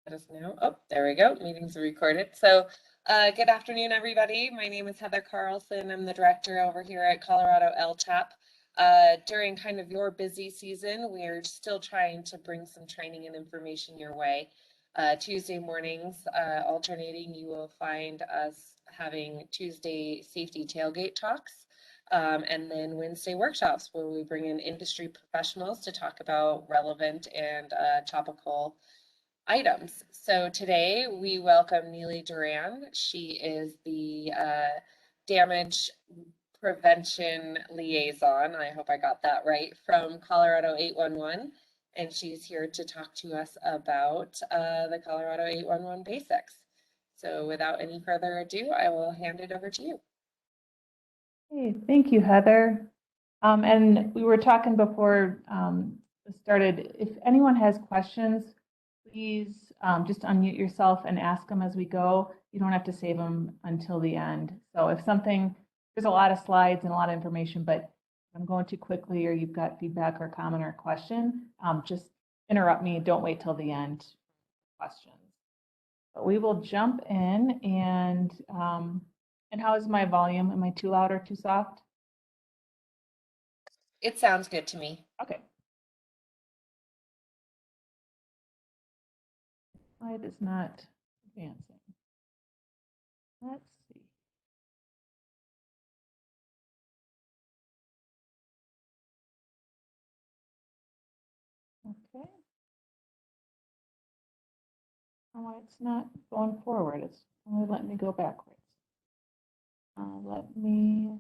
Let us know. Oh, there we go. Meetings are recorded. So good afternoon, everybody. My name is Heather Carlson. I'm the director over here at Colorado LTAP. During kind of your busy season, we're still trying to bring some training and information your way. Tuesday mornings, alternating, you will find us having Tuesday safety tailgate talks. And then Wednesday workshops where we bring in industry professionals to talk about relevant and topical items. So today we welcome Neely Duran. She is the damage prevention liaison. I hope I got that right, from Colorado 811. And she's here to talk to us about the Colorado 811 basics. So without any further ado, I will hand it over to you. Hey, thank you, Heather. And we were talking before this started. If anyone has questions, please just unmute yourself and ask them as we go. You don't have to save them until the end. So if something, there's a lot of slides and a lot of information, but if I'm going too quickly or you've got feedback or comment or question, just interrupt me. Don't wait till the end for questions. But we will jump in and how is my volume? Am I too loud or too soft? It sounds good to me. Okay. Slide is not advancing. Let's see. Okay. Oh, it's not going forward. It's only letting me go backwards. Let me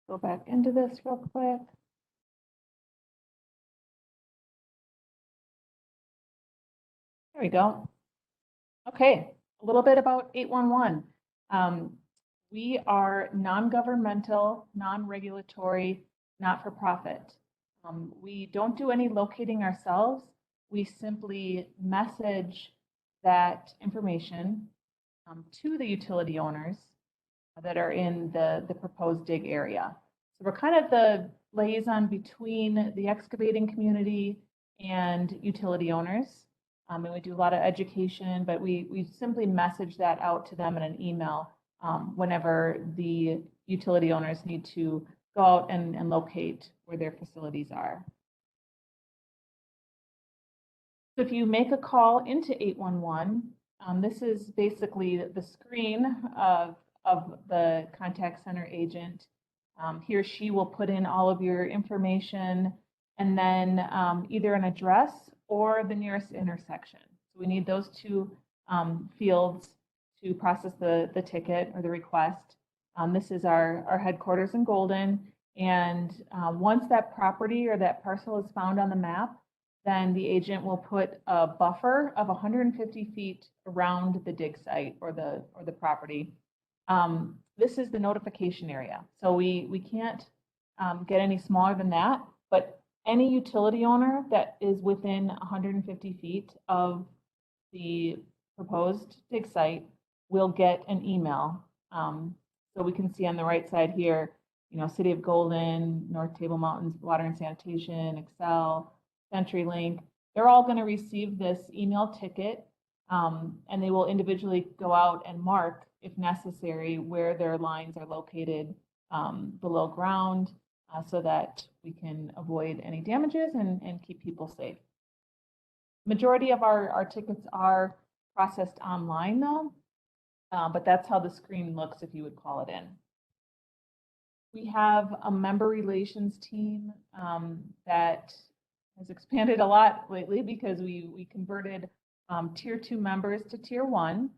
go back into this real quick. There we go. Okay, a little bit about 811. We are non-governmental, non-regulatory, not-for-profit. We don't do any locating ourselves. We simply message that information to the utility owners that are in the proposed dig area. So we're kind of the liaison between the excavating community and utility owners. And we do a lot of education, but we simply message that out to them in an email whenever the utility owners need to go out and locate where their facilities are. So if you make a call into 811, this is basically the screen of the contact center agent. He or she will put in all of your information and then either an address or the nearest intersection. So we need those two fields to process the ticket or the request. This is our headquarters in Golden. And once that property or that parcel is found on the map, then the agent will put a buffer of 150 feet around the dig site or the property. This is the notification area. So we can't get any smaller than that, but any utility owner that is within 150 feet of the proposed dig site will get an email. So we can see on the right side here, you know, City of Golden, North Table Mountains Water and Sanitation, Excel, CenturyLink, they're all going to receive this email ticket, and they will individually go out and mark, if necessary, where their lines are located below ground so that we can avoid any damages and keep people safe. Majority of our tickets are processed online though, but that's how the screen looks if you would call it in. We have a member relations team that has expanded a lot lately because we converted tier 2 members to tier 1.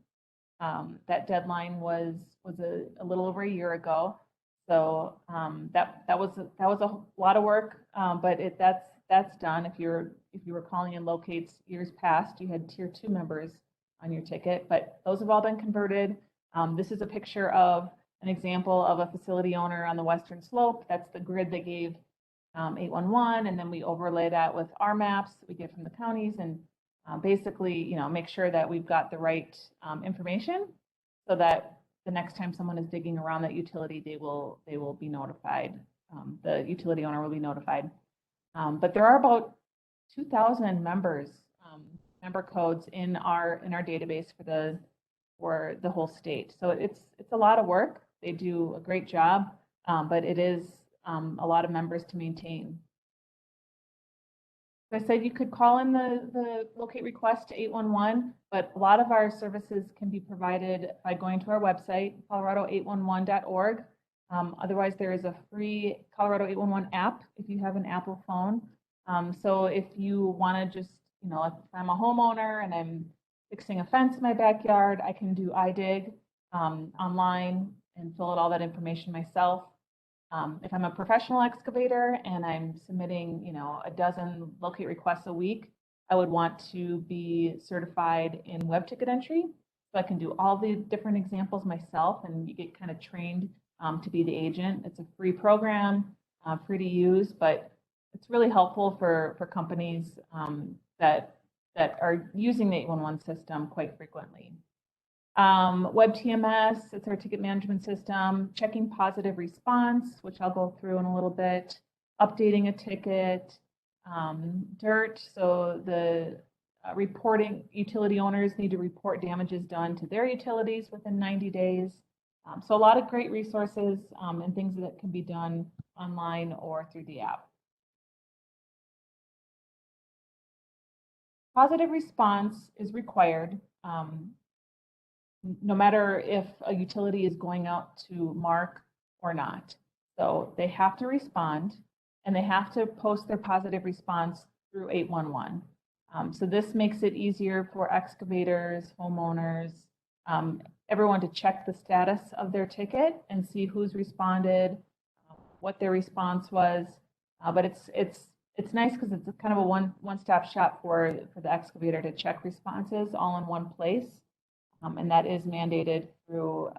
That deadline was a little over a year ago. So that was a lot of work, but that's done. If you were calling in locates years past, you had tier 2 members on your ticket, but those have all been converted. This is a picture of an example of a facility owner on the western slope. That's the grid they gave 811, and then we overlay that with our maps that we get from the counties, and basically, you know, make sure that we've got the right information so that the next time someone is digging around that utility, they will be notified. The utility owner will be notified. But there are about 2,000 members, member codes in our database for the whole state. So it's a lot of work. They do a great job, but it is a lot of members to maintain. As I said, you could call in the locate request to 811, but a lot of our services can be provided by going to our website, colorado811.org. Otherwise, there is a free Colorado 811 app if you have an Apple phone. So if you want to just, if I'm a homeowner and I'm fixing a fence in my backyard, I can do iDig online and fill out all that information myself. If I'm a professional excavator and I'm submitting, a dozen locate requests a week, I would want to be certified in web ticket entry. So I can do all the different examples myself, and you get kind of trained to be the agent. It's a free program, free to use, but it's really helpful for companies that are using the 811 system quite frequently. WebTMS, it's our ticket management system, checking positive response, which I'll go through in a little bit, updating a ticket, DIRT, so the reporting, utility owners need to report damages done to their utilities within 90 days. So a lot of great resources and things that can be done online or through the app. Positive response is required. No matter if a utility is going out to mark or not. So they have to respond, and they have to post their positive response through 811. So this makes it easier for excavators, homeowners, everyone to check the status of their ticket and see who's responded, what their response was. But it's nice because it's kind of a one-stop shop for the excavator to check responses all in one place. And that is mandated through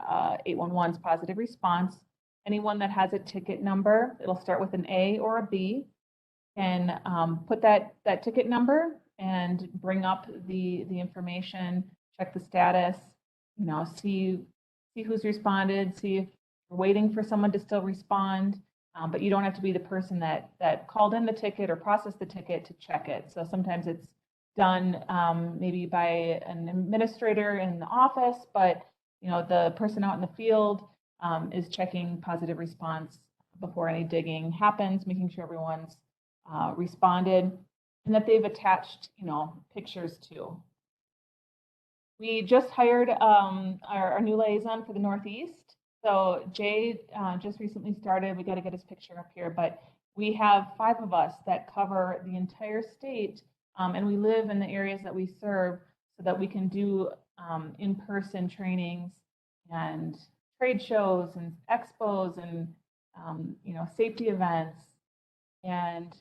811's positive response. Anyone that has a ticket number, it'll start with an A or a B, can put that ticket number and bring up the information, check the status, see who's responded, see if you're waiting for someone to still respond. But you don't have to be the person that called in the ticket or processed the ticket to check it. So sometimes it's done maybe by an administrator in the office, but the person out in the field is checking positive response before any digging happens, making sure everyone's responded and that they've attached pictures too. We just hired our new liaison for the Northeast. So Jay just recently started. We got to get his picture up here, but we have 5 of us that cover the entire state. And we live in the areas that we serve so that we can do in-person trainings and trade shows and expos and safety events. And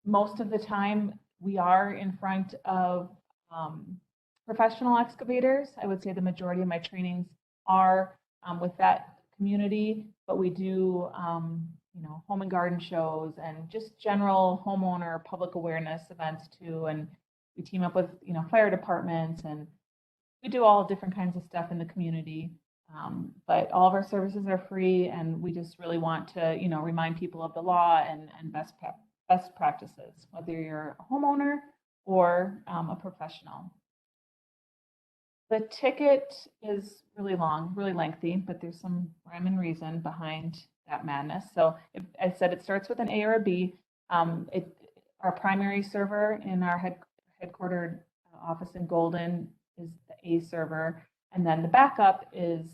most of the time we are in front of professional excavators. I would say the majority of my trainings are with that community, but we do home and garden shows and just general homeowner public awareness events too. And we team up with, fire departments, and we do all different kinds of stuff in the community. But all of our services are free, and we just really want to, remind people of the law and best practices, whether you're a homeowner or a professional. The ticket is really long, really lengthy, but there's some rhyme and reason behind that madness. So if I said it starts with an A or a B, our primary server in our headquartered office in Golden is the A server, and then the backup is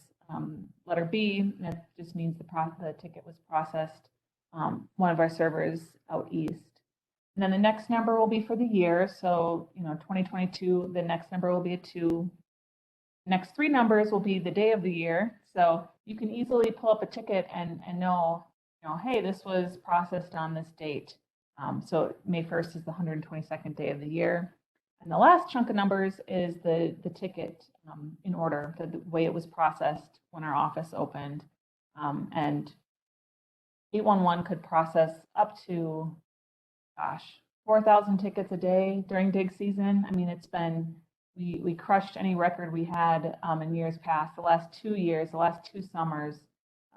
letter B, and that just means the ticket was processed one of our servers out east. And then the next number will be for the year. So 2022, the next number will be a 2. Next 3 numbers will be the day of the year. So you can easily pull up a ticket and know, hey, this was processed on this date. So May 1st is the 122nd day of the year. And the last chunk of numbers is the ticket in order, the way it was processed when our office opened. And 811 could process up to, 4,000 tickets a day during dig season. I mean, we crushed any record we had in years past. The last 2 years, the last 2 summers,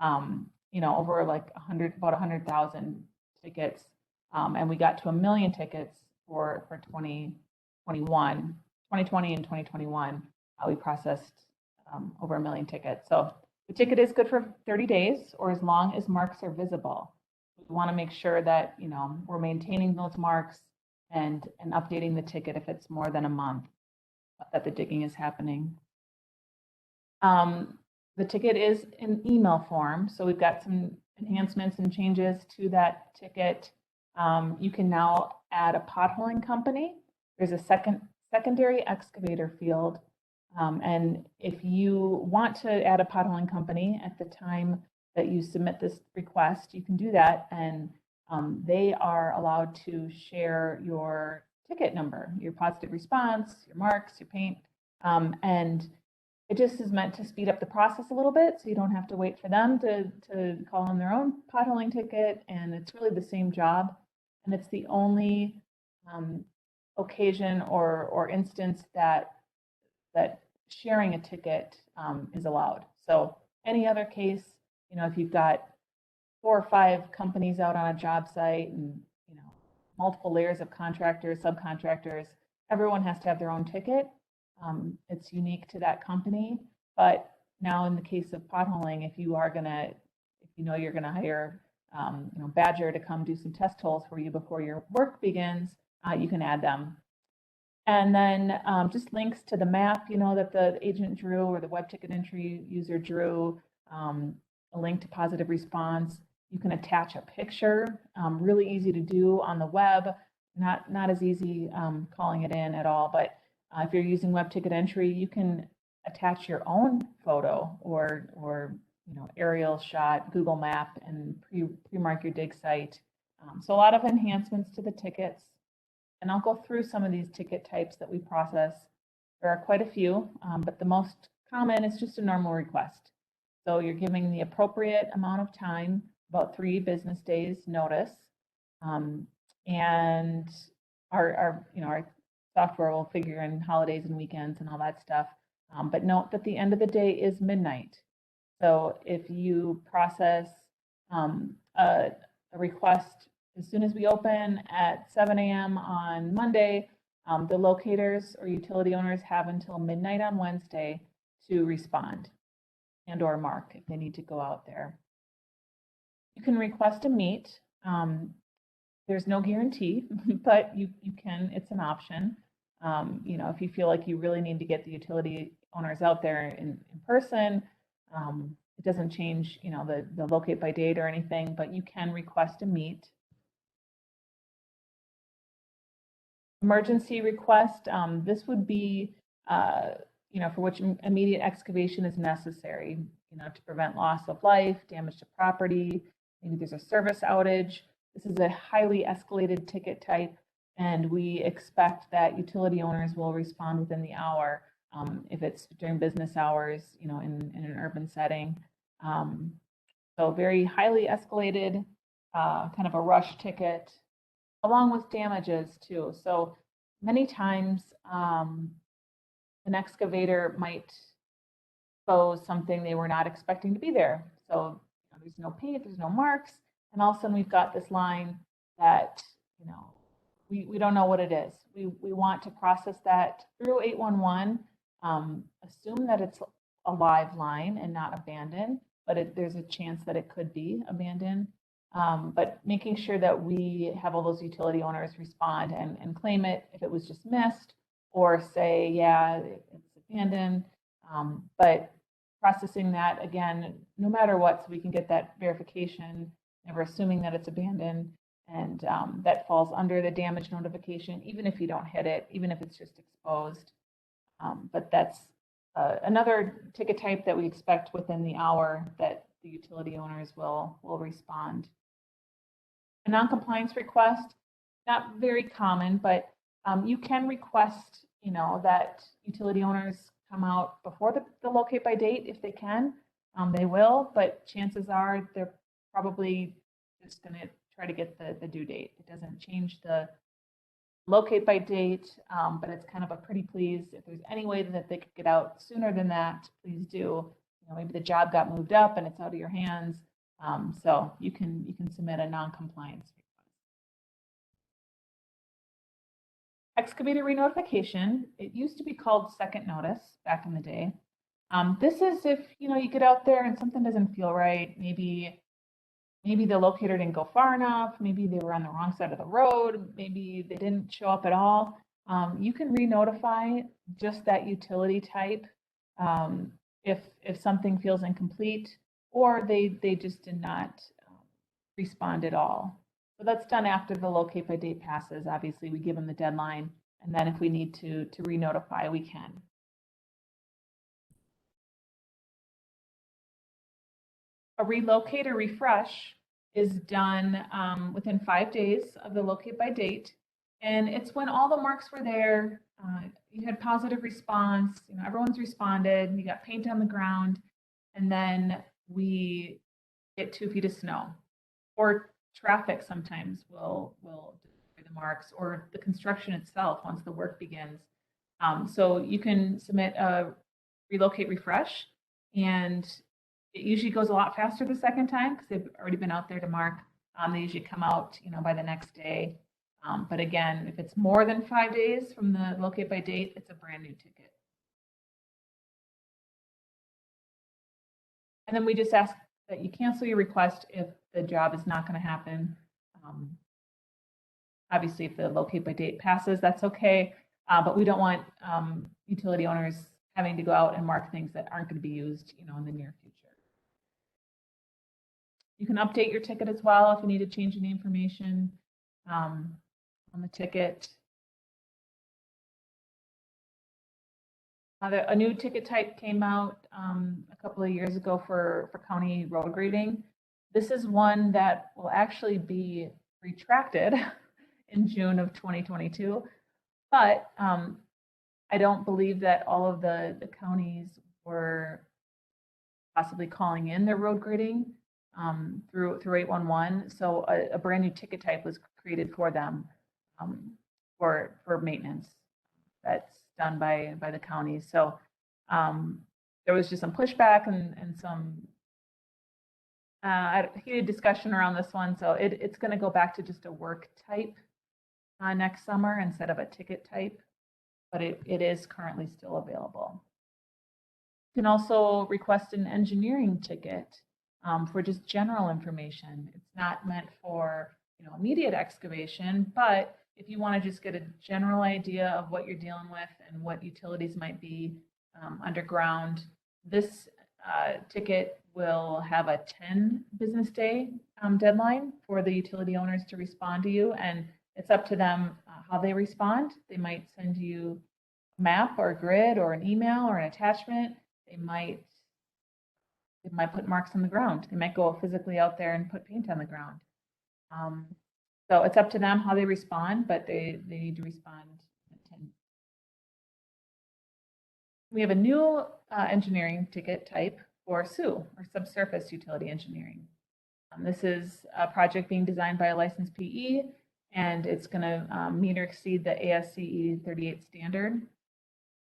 over like about 100,000 tickets, and we got to 1 million tickets for 2020 and 2021. We processed over 1 million tickets. So the ticket is good for 30 days or as long as marks are visible. We want to make sure that, you know, we're maintaining those marks and updating the ticket if it's more than a month that the digging is happening. The ticket is in email form, so we've got some enhancements and changes to that ticket. You can now add a potholing company. There's a secondary excavator field, and if you want to add a potholing company at the time that you submit this request, you can do that, and they are allowed to share your ticket number, your positive response, your marks, your paint, and it just is meant to speed up the process a little bit, so you don't have to wait for them to call in their own potholing ticket, and it's really the same job, and it's the only occasion or instance that sharing a ticket is allowed. So any other case, you know, if you've got 4 or 5 companies out on a job site and, you know, multiple layers of contractors, subcontractors, everyone has to have their own ticket. It's unique to that company, but now in the case of potholing, if you know you're gonna hire, you know, Badger to come do some test holes for you before your work begins, you can add them. And then just links to the map, you know, that the agent drew or the web ticket entry user drew, a link to positive response. You can attach a picture, really easy to do on the web, not as easy calling it in at all, but if you're using web ticket entry, you can attach your own photo or you know, aerial shot, Google Map, and pre-mark your dig site. So a lot of enhancements to the tickets. And I'll go through some of these ticket types that we process. There are quite a few, but the most common is just a normal request. So you're giving the appropriate amount of time, about 3 business days notice, and our software will figure in holidays and weekends and all that stuff. But note that the end of the day is midnight. So if you process a request as soon as we open at 7 a.m. on Monday, the locators or utility owners have until midnight on Wednesday to respond and or mark if they need to go out there. You can request a meet. There's no guarantee, but you can, it's an option. You know, if you feel like you really need to get the utility owners out there in person, it doesn't change, you know, the locate by date or anything, but you can request a meet. Emergency request, this would be, you know, for which immediate excavation is necessary, you know, to prevent loss of life, damage to property, maybe there's a service outage. This is a highly escalated ticket type, and we expect that utility owners will respond within the hour if it's during business hours, you know, in an urban setting. So very highly escalated, kind of a rush ticket, along with damages too. So many times an excavator might expose something they were not expecting to be there. So you know, there's no paint, there's no marks, and all of a sudden we've got this line that, you know, we don't know what it is. We want to process that through 811, assume that it's a live line and not abandoned, but there's a chance that it could be abandoned. But making sure that we have all those utility owners respond and claim it if it was just missed, or say, yeah, it's abandoned. But processing that again, no matter what, so we can get that verification, never assuming that it's abandoned, and that falls under the damage notification, even if you don't hit it, even if it's just exposed. But that's another ticket type that we expect within the hour that the utility owners will respond. A non-compliance request, not very common, but you can request, you know, that utility owners come out before the locate by date if they can. They will, but chances are they're probably just going to try to get the due date. It doesn't change the locate by date, but it's kind of a pretty please. If there's any way that they could get out sooner than that, please do. You know, maybe the job got moved up and it's out of your hands. So you can submit a non-compliance excavator renotification. It used to be called second notice back in the day. This is if, you get out there and something doesn't feel right. Maybe the locator didn't go far enough. Maybe they were on the wrong side of the road. Maybe they didn't show up at all. You can re-notify just that utility type if something feels incomplete or they just did not respond at all. So that's done after the locate by date passes. Obviously, we give them the deadline, and then if we need to re-notify, we can. A relocate or refresh is done within 5 days of the locate by date. And it's when all the marks were there, you had positive response, everyone's responded, you got paint on the ground, and then we get 2 feet of snow. Or traffic sometimes will destroy the marks, or the construction itself once the work begins. So you can submit a relocate refresh, and it usually goes a lot faster the second time because they've already been out there to mark. They usually come out, by the next day. But again, if it's more than 5 days from the locate by date, it's a brand new ticket. And then we just ask that you cancel your request if the job is not going to happen. Obviously, if the locate by date passes, that's okay. But we don't want utility owners having to go out and mark things that aren't going to be used, in the near future. You can update your ticket as well if you need to change any information on the ticket. A new ticket type came out a couple of years ago for county road grading. This is one that will actually be retracted in June of 2022. But I don't believe that all of the counties were possibly calling in their road grading through 811. So a brand new ticket type was created for them for maintenance that's done by the counties. So there was just some pushback and some heated discussion around this one. So it's going to go back to just a work type next summer instead of a ticket type, but it is currently still available. You can also request an engineering ticket for just general information. It's not meant for immediate excavation, but if you want to just get a general idea of what you're dealing with and what utilities might be underground, this ticket will have a 10 business day deadline for the utility owners to respond to you, and it's up to them how they respond. They might send you a map or a grid or an email or an attachment. They might put marks on the ground. They might go physically out there and put paint on the ground. So it's up to them how they respond, but they need to respond. We have a new engineering ticket type for SUE, or subsurface utility engineering. This is a project being designed by a licensed PE, and it's going to meet or exceed the ASCE 38 standard.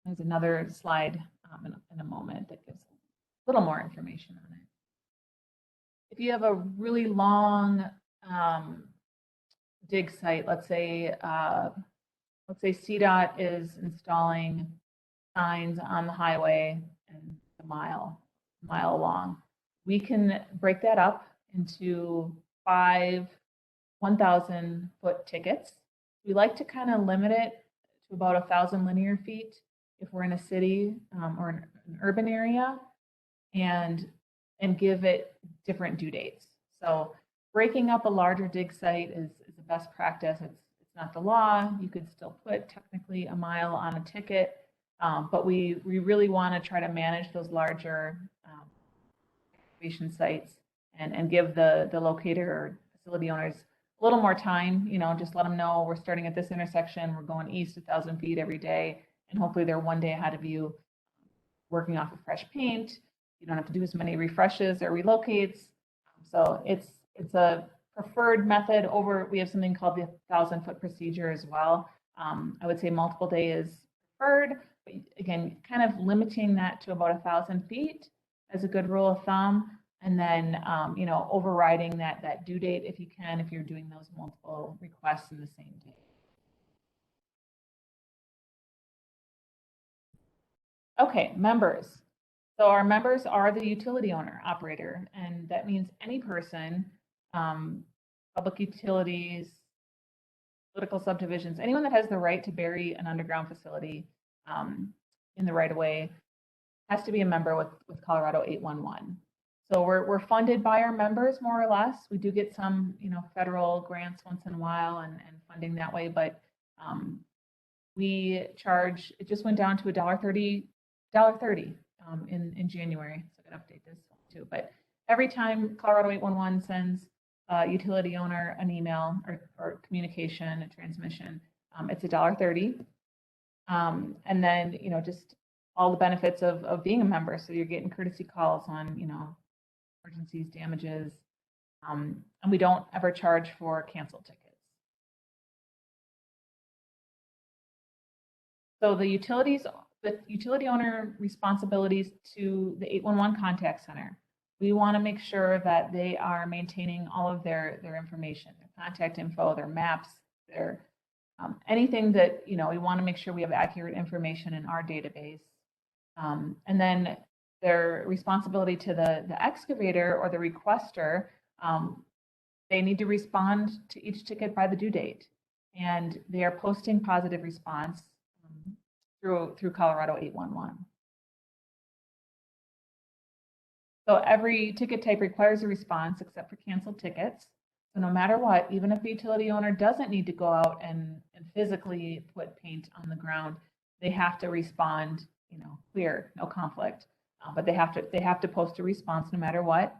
There's another slide in a moment that gives a little more information on it. If you have a really long dig site, let's say CDOT is installing signs on the highway and a mile long, we can break that up into 5 1,000-foot tickets. We like to kind of limit it to about 1,000 linear feet if we're in a city or an urban area, and give it different due dates. So breaking up a larger dig site is the best practice. It's not the law. You could still put technically a mile on a ticket, but we really want to try to manage those larger excavation sites and give the locator or facility owners a little more time. Just let them know we're starting at this intersection. We're going east 1,000 feet every day, and hopefully they're one day ahead of you, working off of fresh paint. You don't have to do as many refreshes or relocates. So it's a preferred method over. We have something called the 1,000-foot procedure as well. I would say multiple day is preferred, but again, kind of limiting that to about 1,000 feet as a good rule of thumb. And then, overriding that due date if you can, if you're doing those multiple requests in the same day. Okay, members. So our members are the utility owner operator, and that means any person, public utilities, political subdivisions, anyone that has the right to bury an underground facility in the right of way has to be a member with Colorado 811. So we're funded by our members more or less. We do get some, federal grants once in a while and funding that way, but we charge, it just went down to $1.30 in January. So I gotta update this one too. But every time Colorado 811 sends a utility owner an email or communication, a transmission, it's $1.30. And then, just all the benefits of being a member. So you're getting courtesy calls on, emergencies, damages, and we don't ever charge for canceled tickets. So the utility owner responsibilities to the 811 contact center. We want to make sure that they are maintaining all of their information, their contact info, their maps, their anything that, we want to make sure we have accurate information in our database. And then their responsibility to the excavator or the requester, they need to respond to each ticket by the due date. And they are posting positive response through Colorado 811. So every ticket type requires a response except for canceled tickets. So no matter what, even if the utility owner doesn't need to go out and physically put paint on the ground, they have to respond, clear, no conflict. But they have to post a response no matter what.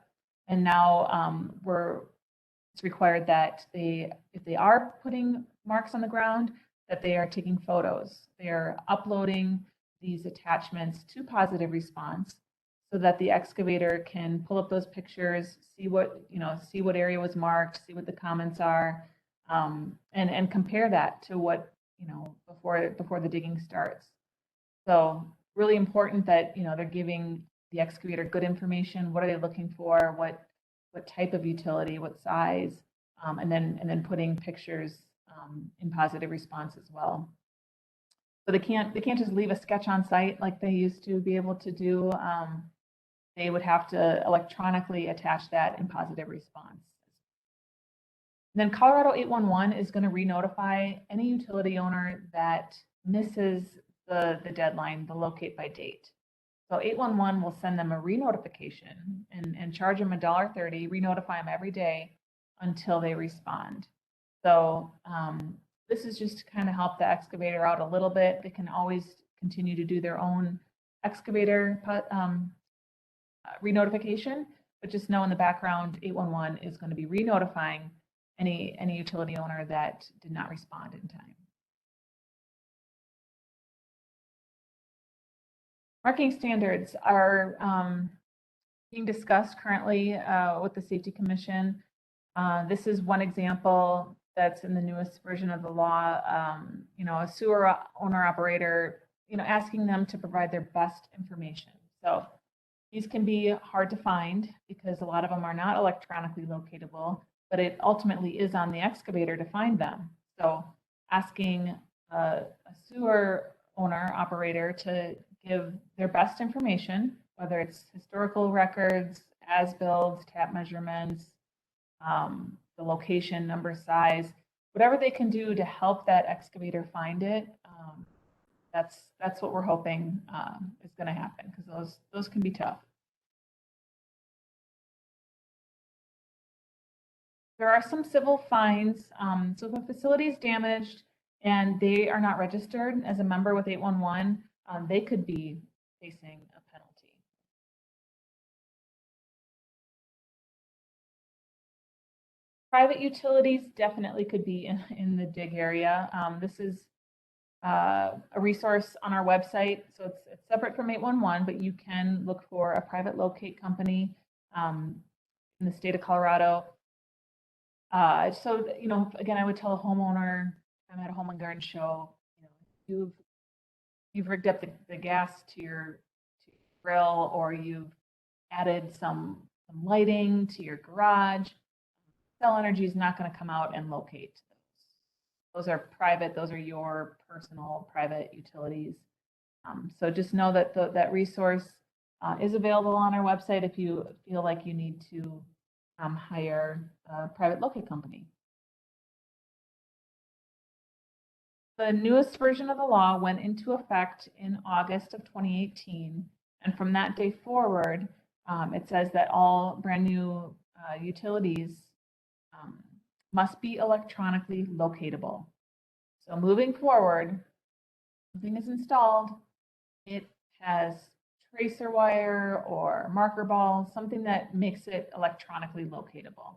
And now it's required that if they are putting marks on the ground, that they are taking photos. They are uploading these attachments to Positive Response so that the excavator can pull up those pictures, see what area was marked, see what the comments are, and compare that to what, before the digging starts. So really important that, they're giving the excavator good information. What are they looking for? What type of utility, what size, and then putting pictures in Positive Response as well. So they can't just leave a sketch on site like they used to be able to do. They would have to electronically attach that in Positive Response. And then Colorado 811 is going to re-notify any utility owner that misses the deadline, the locate by date. So 811 will send them a re-notification and charge them $1.30, re-notify them every day until they respond. So this is just to kind of help the excavator out a little bit. They can always continue to do their own excavator re-notification, but just know in the background, 811 is going to be re-notifying any utility owner that did not respond in time. Marking standards are being discussed currently with the Safety Commission. This is one example that's in the newest version of the law. A sewer owner operator, asking them to provide their best information. So these can be hard to find because a lot of them are not electronically locatable, but it ultimately is on the excavator to find them. So asking a sewer owner operator to give their best information, whether it's historical records, as-builds, tap measurements, the location, number, size, whatever they can do to help that excavator find it. That's what we're hoping is going to happen, because those can be tough. There are some civil fines. So if a facility is damaged and they are not registered as a member with 811, they could be facing a penalty. Private utilities definitely could be in the dig area. This is a resource on our website. So it's separate from 811, but you can look for a private locate company in the state of Colorado. So, again, I would tell a homeowner, I'm at a home and garden show, you've rigged up the gas to your grill, or you've added some lighting to your garage. Xcel Energy is not going to come out and locate those. Those are private. Those are your personal private utilities. So just know that that resource is available on our website if you feel like you need to hire a private locate company. The newest version of the law went into effect in August of 2018. And from that day forward, it says that all brand new utilities must be electronically locatable. So moving forward, something is installed, it has tracer wire or marker balls, something that makes it electronically locatable.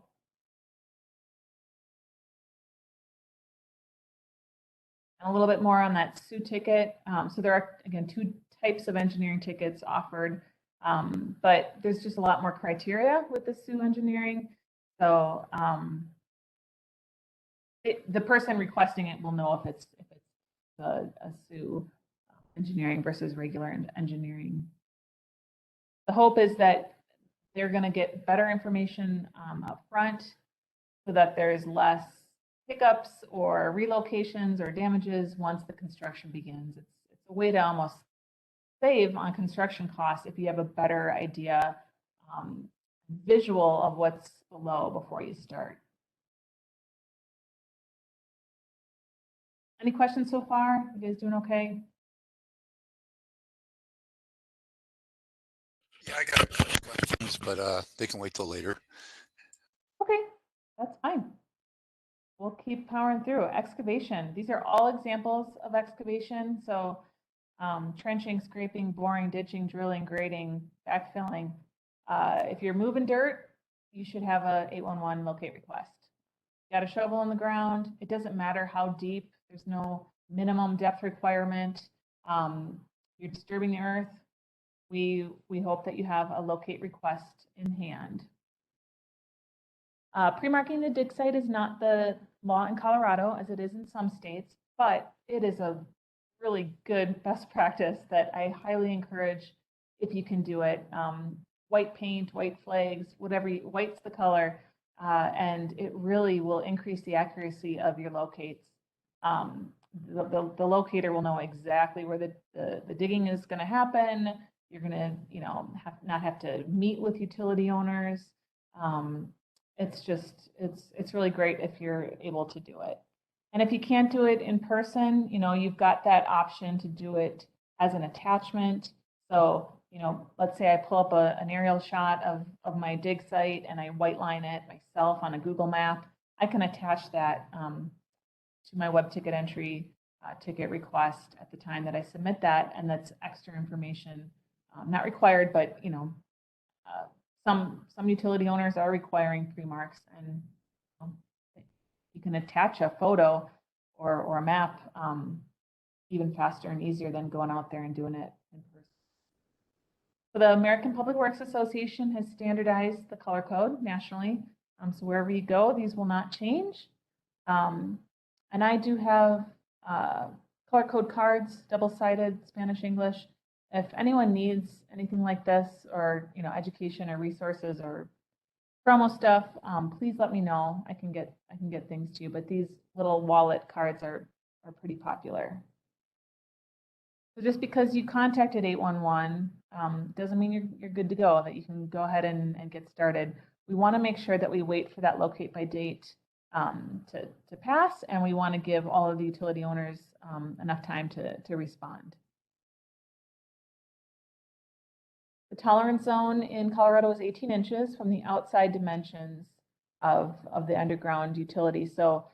And a little bit more on that SUE ticket. So there are, again, two types of engineering tickets offered, but there's just a lot more criteria with the SUE engineering. So the person requesting it will know if it's a SUE engineering versus regular engineering. The hope is that they're going to get better information up front so that there's less hiccups or relocations or damages once the construction begins. It's a way to almost save on construction costs if you have a better idea, visual of what's below before you start. Any questions so far? You guys doing okay? Yeah, I got a couple questions, but they can wait till later. Okay, that's fine. We'll keep powering through. Excavation. These are all examples of excavation. So trenching, scraping, boring, ditching, drilling, grading, backfilling. If you're moving dirt, you should have a 811 locate request. You got a shovel in the ground. It doesn't matter how deep. There's no minimum depth requirement. You're disturbing the earth. We hope that you have a locate request in hand. Pre-marking the dig site is not the law in Colorado as it is in some states, but it is a really good best practice that I highly encourage if you can do it. White paint, white flags, whatever, white's the color, and it really will increase the accuracy of your locates. The locator will know exactly where the digging is going to happen. You're going to, not have to meet with utility owners. It's really great if you're able to do it. And if you can't do it in person, you've got that option to do it as an attachment. So, let's say I pull up an aerial shot of my dig site and I white line it myself on a Google map. I can attach that to my web ticket entry ticket request at the time that I submit that, and that's extra information, not required, but some utility owners are requiring pre-marks, and you can attach a photo or a map even faster and easier than going out there and doing it in person. So the American Public Works Association has standardized the color code nationally. So wherever you go, these will not change. And I do have color code cards, double-sided, Spanish, English. If anyone needs anything like this, or education or resources or promo stuff, please let me know. I can get things to you. But these little wallet cards are pretty popular. So just because you contacted 811 doesn't mean you're good to go, that you can go ahead and get started. We want to make sure that we wait for that locate by date to pass, and we want to give all of the utility owners enough time to respond. The tolerance zone in Colorado is 18 inches from the outside dimensions of the underground utility. So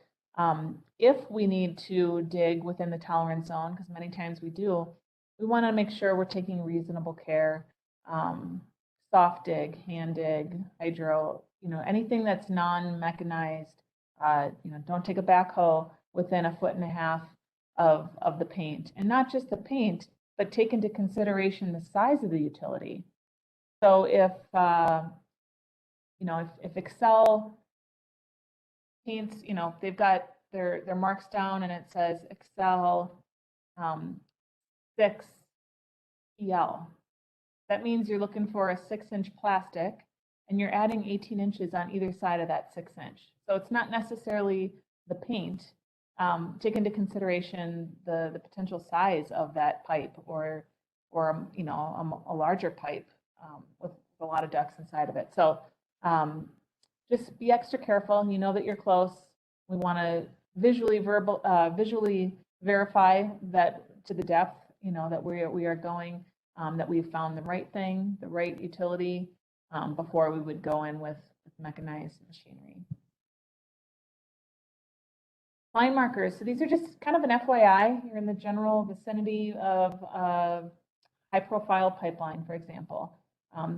if we need to dig within the tolerance zone, because many times we do, we want to make sure we're taking reasonable care. Soft dig, hand dig, hydro, anything that's non-mechanized. Don't take a backhoe within 1.5 feet of the paint, and not just the paint, but take into consideration the size of the utility. So if Excel paints, they've got their marks down and it says Excel 6 EL. That means you're looking for a 6-inch plastic, and you're adding 18 inches on either side of that 6-inch. So it's not necessarily the paint. take into consideration the potential size of that pipe or you know, a larger pipe with a lot of ducts inside of it. So just be extra careful. You know that you're close. We want to visually verify that to the depth, you know, that we are going, that we've found the right thing, the right utility, before we would go in with mechanized machinery. Line markers. So these are just kind of an FYI. You're in the general vicinity of a high-profile pipeline, for example.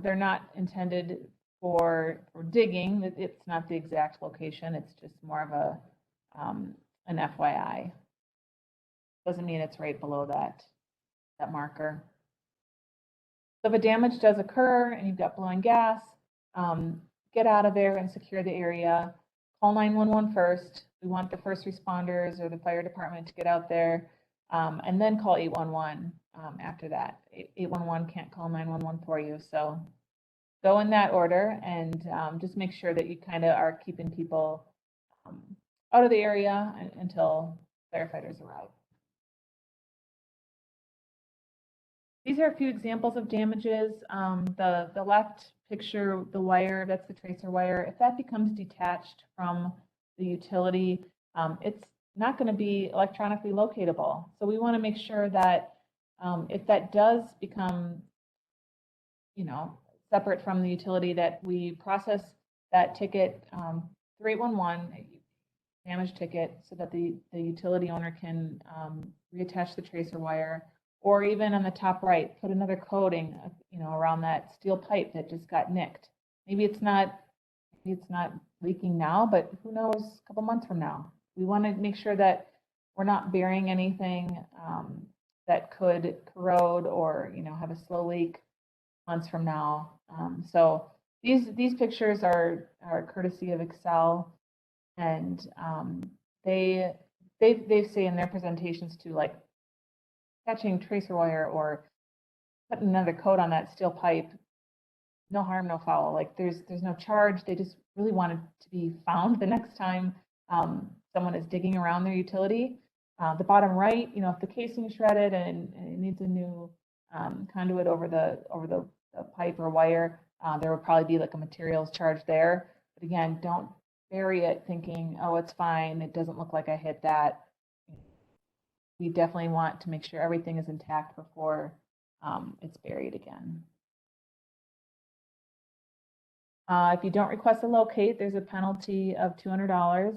They're not intended for digging. It's not the exact location. It's just more of a an FYI. Doesn't mean it's right below that marker. So if a damage does occur and you've got blowing gas, get out of there and secure the area. Call 911 first. We want the first responders or the fire department to get out there, and then call 811 after that. 811 can't call 911 for you. So go in that order and just make sure that you kind of are keeping people out of the area until firefighters arrive. These are a few examples of damages. The left picture, the wire, that's the tracer wire. If that becomes detached from the utility, it's not going to be electronically locatable. So we want to make sure that if that does become, you know, separate from the utility, that we process that ticket through 811, damage ticket, so that the utility owner can reattach the tracer wire, or even on the top right, put another coating, you know, around that steel pipe that just got nicked. Maybe it's not leaking now, but who knows, a couple months from now. We want to make sure that we're not burying anything that could corrode or, you know, have a slow leak months from now. So these pictures are courtesy of Excel, and they say in their presentations too, like catching tracer wire or putting another coat on that steel pipe, no harm, no foul. Like there's no charge. They just really want it to be found the next time someone is digging around their utility. The bottom right, you know, if the casing is shredded and it needs a new conduit over the pipe or wire, there would probably be like a materials charge there. But again, don't bury it thinking, oh, it's fine. It doesn't look like I hit that. We definitely want to make sure everything is intact before it's buried again. If you don't request a locate, there's a penalty of $200.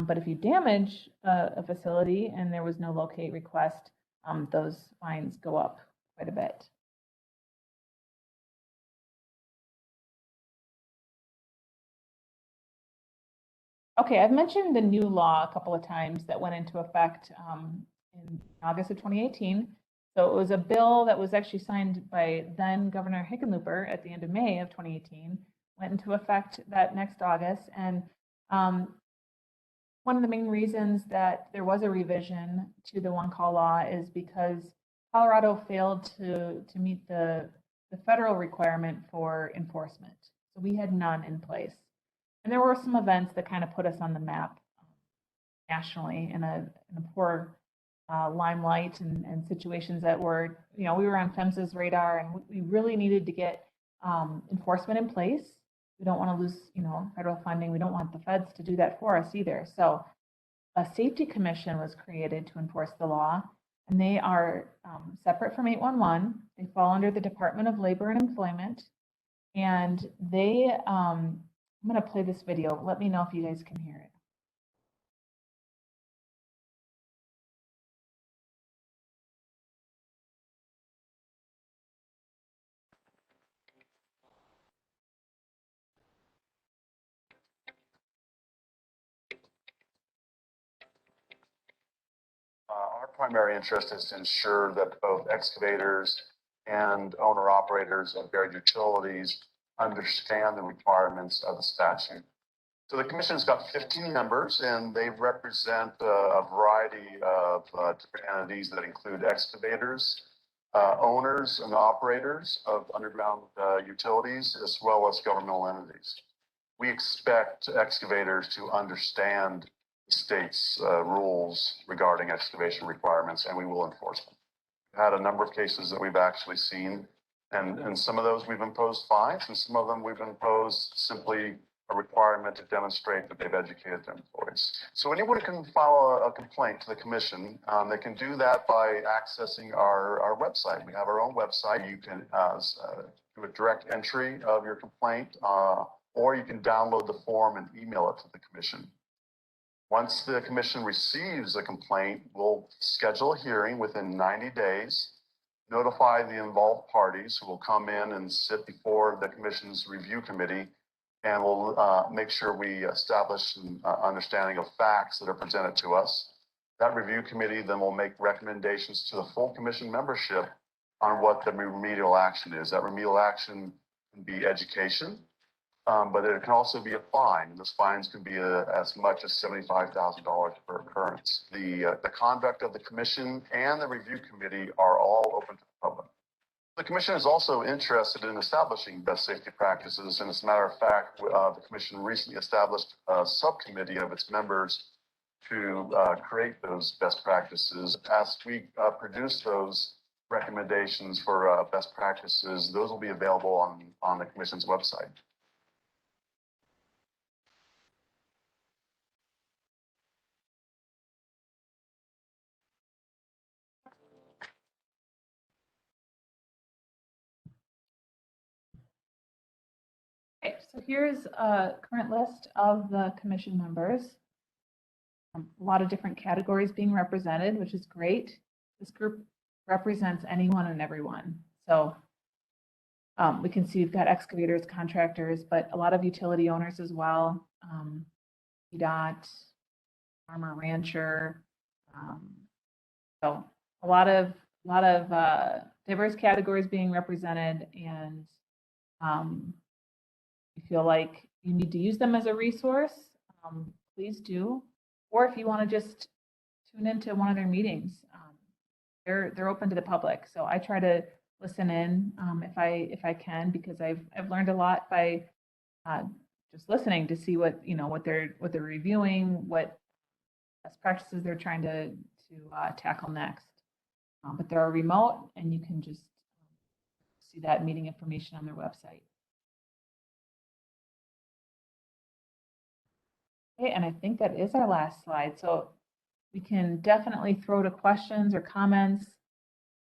But if you damage a facility and there was no locate request, those fines go up quite a bit. Okay, I've mentioned the new law a couple of times that went into effect in August of 2018. So it was a bill that was actually signed by then Governor Hickenlooper at the end of May of 2018, went into effect that next August. And one of the main reasons that there was a revision to the one call law is because Colorado failed to meet the federal requirement for enforcement. So we had none in place. And there were some events that kind of put us on the map nationally in a poor limelight and situations that were, you know, we were on PHMSA's radar, and we really needed to get enforcement in place. We don't want to lose, you know, federal funding. We don't want the feds to do that for us either. So a safety commission was created to enforce the law, and they are separate from 811. They fall under the Department of Labor and Employment, and they, I'm going to play this video. Let me know if you guys can hear it. Our primary interest is to ensure that both excavators and owner-operators of buried utilities understand the requirements of the statute. So the commission's got 15 members, and they represent a variety of different entities that include excavators, owners and operators of underground utilities, as well as governmental entities. We expect excavators to understand the state's rules regarding excavation requirements, and we will enforce them. We've had a number of cases that we've actually seen, and some of those we've imposed fines, and some of them we've imposed simply a requirement to demonstrate that they've educated their employees. So anyone can file a complaint to the commission. They can do that by accessing our website. We have our own website. You can do a direct entry of your complaint, or you can download the form and email it to the commission. Once the commission receives a complaint, we'll schedule a hearing within 90 days, notify the involved parties who will come in and sit before the commission's review committee, and we'll make sure we establish an understanding of facts that are presented to us. That review committee then will make recommendations to the full commission membership on what the remedial action is. That remedial action can be education, but it can also be a fine. Those fines can be as much as $75,000 per occurrence. The conduct of the commission and the review committee are all open to the public. The commission is also interested in establishing best safety practices, and as a matter of fact, the commission recently established a subcommittee of its members to create those best practices. As we produce those recommendations for best practices, those will be available on the commission's website. Okay, so here's a current list of the commission members. A lot of different categories being represented, which is great. This group represents anyone and everyone. So we can see we've got excavators, contractors, but a lot of utility owners as well. PDOT, farmer, rancher. So a lot of diverse categories being represented, and you feel like you need to use them as a resource, please do. Or if you want to just tune into one of their meetings, they're open to the public. So I try to listen in if I can, because I've learned a lot by just listening to see what they're reviewing, what best practices they're trying to tackle next. But they're remote, and you can just see that meeting information on their website. Okay, and I think that is our last slide. So we can definitely throw to questions or comments.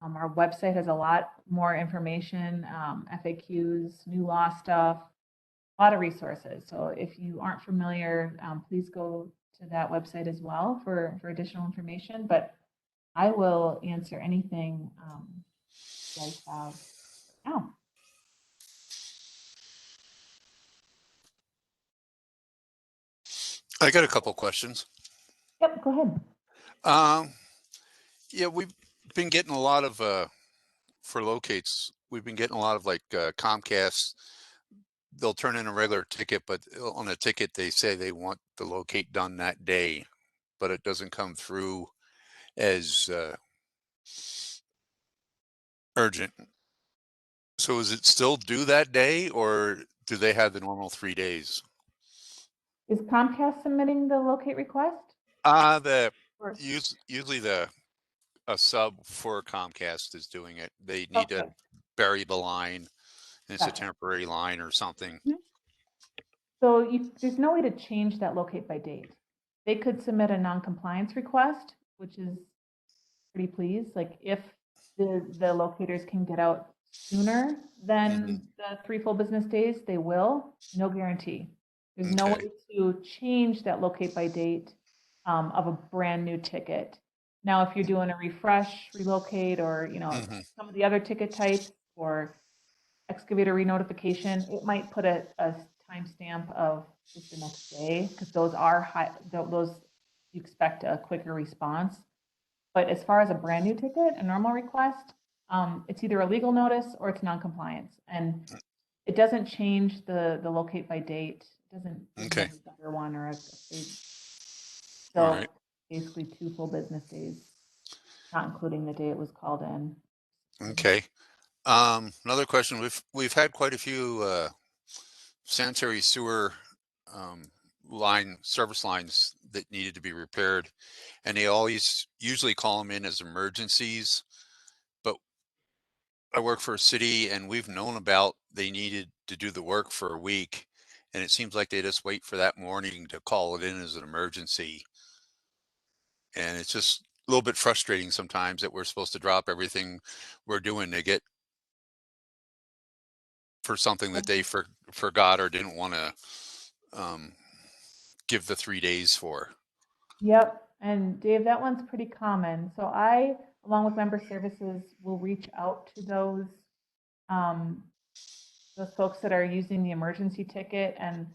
Our website has a lot more information, FAQs, new law stuff, a lot of resources. So if you aren't familiar, please go to that website as well for additional information. But I will answer anything you guys have now. I got a couple questions. Yep, go ahead. Yeah, we've been getting a lot of, for locates, we've been getting a lot of like Comcast. They'll turn in a regular ticket, but on a ticket, they say they want the locate done that day, but it doesn't come through as urgent. So is it still due that day, or do they have the normal 3 days? Is Comcast submitting the locate request? Or- Usually a sub for Comcast is doing it. They need Okay. to bury the line. And it's a Gotcha. temporary line or something. So there's no way to change that locate by date. They could submit a non-compliance request, which is pretty pleased. Like if the locators can get out sooner than the 3 full business days, they will. No guarantee. There's no way to change that locate by date of a brand new ticket. Now, if you're doing a refresh, relocate, or some of the other ticket types or excavator renotification, it might put a timestamp of just the next day, because those are high. Those you expect a quicker response. But as far as a brand new ticket, a normal request, it's either a legal notice or it's non-compliance, and it doesn't change the locate by date. It doesn't give you a better one or a state. So basically 2 full business days, not including the day it was called in. Okay. Another question. We've had quite a few sanitary sewer service lines that needed to be repaired, and they always usually call them in as emergencies. But I work for a city, and we've known about they needed to do the work for a week, and it seems like they just wait for that morning to call it in as an emergency. And it's just a little bit frustrating sometimes that we're supposed to drop everything we're doing to get for something that they forgot or didn't want to um, give the 3 days for. Yep. And Dave, that one's pretty common. So I, along with member services, will reach out to um, those folks that are using the emergency ticket, and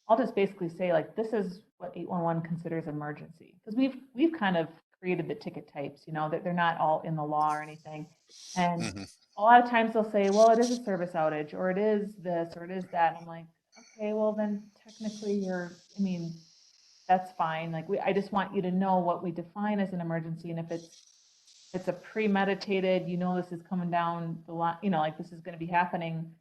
I'll just basically say, like, this is what 811 considers emergency, because we've kind of created the ticket types, you know, that they're not all in the law or anything. And Mhm. a lot of times they'll say, well, it is a service outage, or it is this, or it is that. And I'm like, okay, well then technically I mean, that's fine. Like, I just want you to know what we define as an emergency. And if it's a premeditated, you know, this is coming down the line, you know, like this is going to be happening,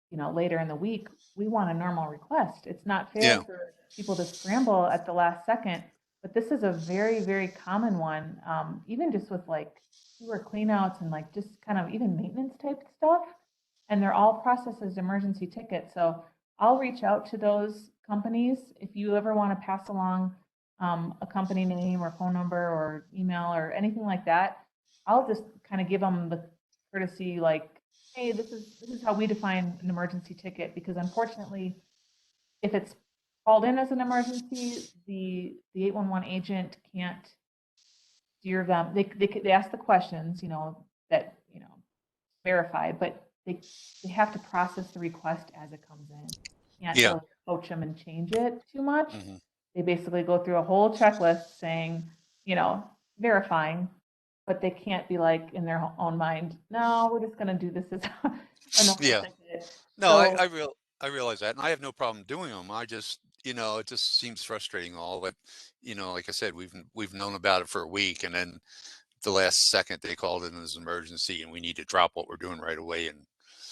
you know, later in the week, we want a normal request. It's not fair Yeah. for people to scramble at the last second, but this is a very, very common one. Even just with like sewer cleanouts and like just kind of even maintenance type stuff. And they're all processed as emergency tickets. So I'll reach out to those companies. If you ever want to pass along a company name or phone number or email or anything like that, I'll just kind of give them the courtesy, like, hey, this is how we define an emergency ticket, because unfortunately, if it's called in as an emergency, the 811 agent can't steer them. They ask the questions, you know, that, you know, verify, but they have to process the request as it comes in. Can't Yeah. really coach them and change it too much. Hmm. They basically go through a whole checklist saying, you know, verifying, but they can't be like in their own mind, no, we're just going to do this as a normal Yeah. ticket. No, So I realize that, and I have no problem doing them. I just, it just seems frustrating all that, like I said, we've known about it for a week, and then the last second they called it as an emergency, and we need to drop what we're doing right away and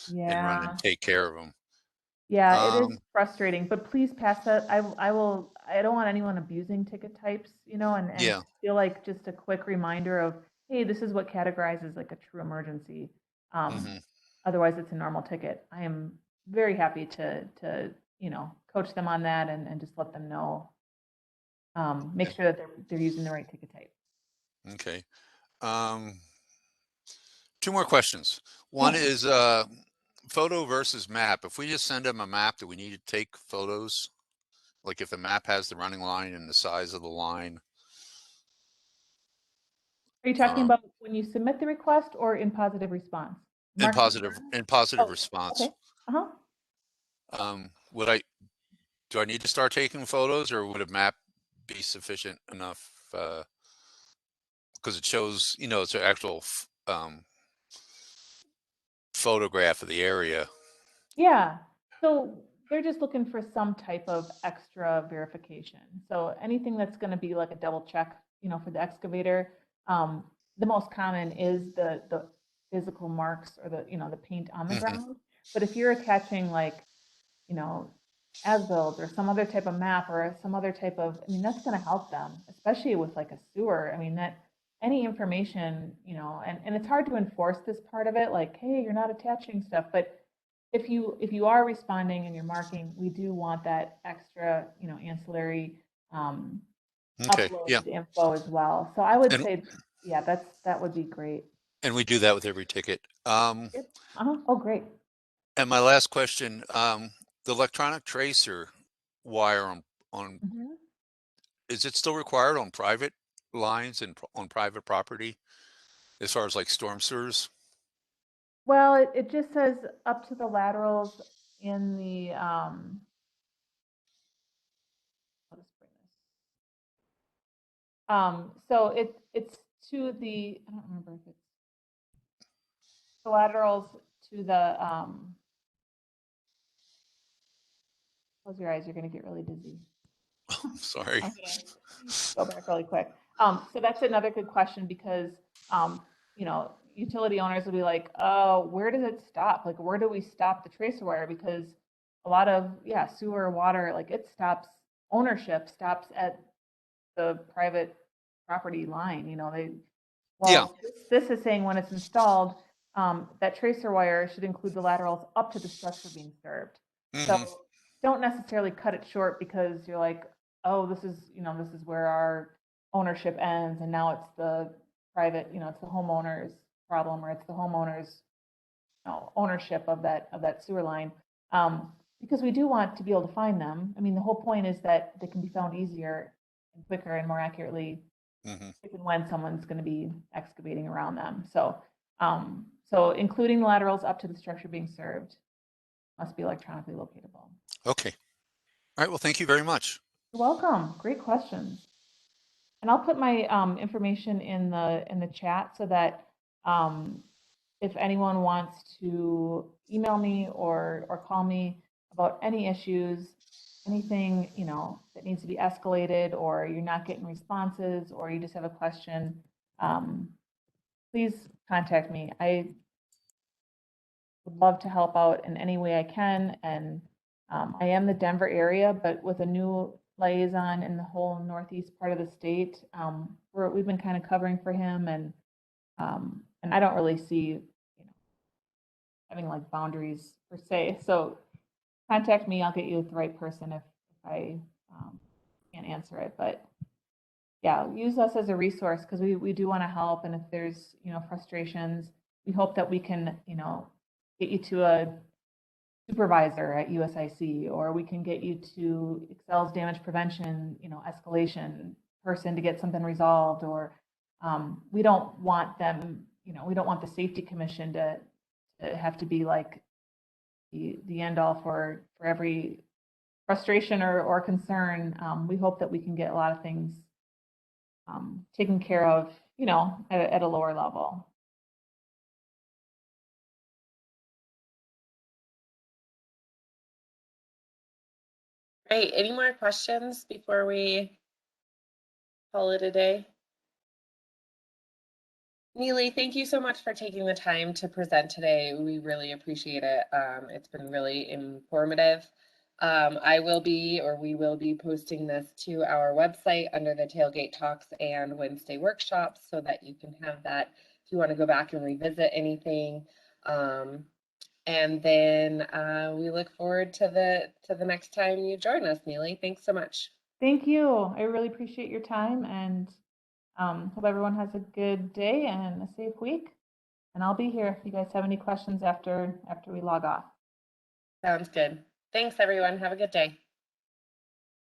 run and yeah, take care of them. yeah, it is Um, frustrating, but please pass that. I don't want anyone abusing ticket types, you know, and yeah. feel like just a quick reminder of, hey, this is what categorizes like a true emergency. Um, Hmm. Otherwise it's a normal ticket. I am very happy to, you know, coach them on that and just let them know, make sure that they're using the right ticket type. Okay. Um, Two more questions. One Yeah. is photo versus map. If we just send them a map, do we need to take photos? Like if the map has the running line and the size of the line? Are you talking Um, about when you submit the request or in positive response? in Mark. positive Oh, response. okay. Uh-huh. Would do I need to start taking photos, or would a map be sufficient enough? Because it shows, it's an actual photograph of the area. Yeah. So they're just looking for some type of extra verification. So anything that's going to be like a double check, you know, for the excavator, the most common is the physical marks or the, you know, the paint on the Hmm. ground. But if you're attaching like, you know, as-built or some other type of map or some other type of, I mean, that's going to help them, especially with like a sewer. I mean, that any information, you know, and it's hard to enforce this part of it, like, hey, you're not attaching stuff. But if you are responding and you're marking, we do want that extra, you know, ancillary Okay. Yeah. uploaded info as well. So I would And say, yeah, that would be great. we do that with every ticket. Yep. Oh, great. And my last question, the electronic tracer wire on Mhm. is it still required on private lines and on private property as far as like storm sewers? Well, it just says up to the laterals in the, I'll just bring this. So it's to the, I don't remember if it's the laterals to the, close your eyes, you're gonna get really dizzy. Sorry. I'm gonna go back really quick. So that's another good question because, you know, utility owners will be like, oh, where does it stop? Like, where do we stop the tracer wire? Because a lot of, yeah, sewer, water, like it stops ownership stops at the private property line, Yeah. well, this is saying when it's installed, that tracer wire should include the laterals up to the structure being served. So Mhm. don't necessarily cut it short because you're like, oh, this is where our ownership ends, and now it's the private, it's the homeowner's problem, or it's the homeowner's ownership of that sewer line. Because we do want to be able to find them. I mean, the whole point is that they can be found easier and quicker and more accurately Mhm. if and when someone's going to be excavating around them. So including the laterals up to the structure being served must be electronically locatable. Okay. All right. Well, thank you very much. You're welcome. Great questions. And I'll put my information in the chat so that if anyone wants to email me or call me about any issues, anything, that needs to be escalated, or you're not getting responses, or you just have a question, please contact me. I would love to help out in any way I can. And I am the Denver area, but with a new liaison in the whole northeast part of the state, we've been kind of covering for him, and I don't really see having like boundaries per se. So contact me. I'll get you with the right person if I can't answer it. But yeah, use us as a resource because we do want to help. And if there's frustrations, we hope that we can get you to a supervisor at USIC, or we can get you to Excel's damage prevention escalation person to get something resolved. Or we don't want them, we don't want the safety commission to have to be like the end all for every frustration or concern. We hope that we can get a lot of things taken care of, at a lower level. Great. Any more questions before we call it a day? Neely, thank you so much for taking the time to present today. We really appreciate it. It's been really informative. We will be posting this to our website under the Tailgate Talks and Wednesday workshops so that you can have that if you want to go back and revisit anything. And then we look forward to the next time you join us, Neely. Thanks so much. Thank you. I really appreciate your time, and hope everyone has a good day and a safe week. And I'll be here if you guys have any questions after we log off. Sounds good. Thanks, everyone. Have a good day.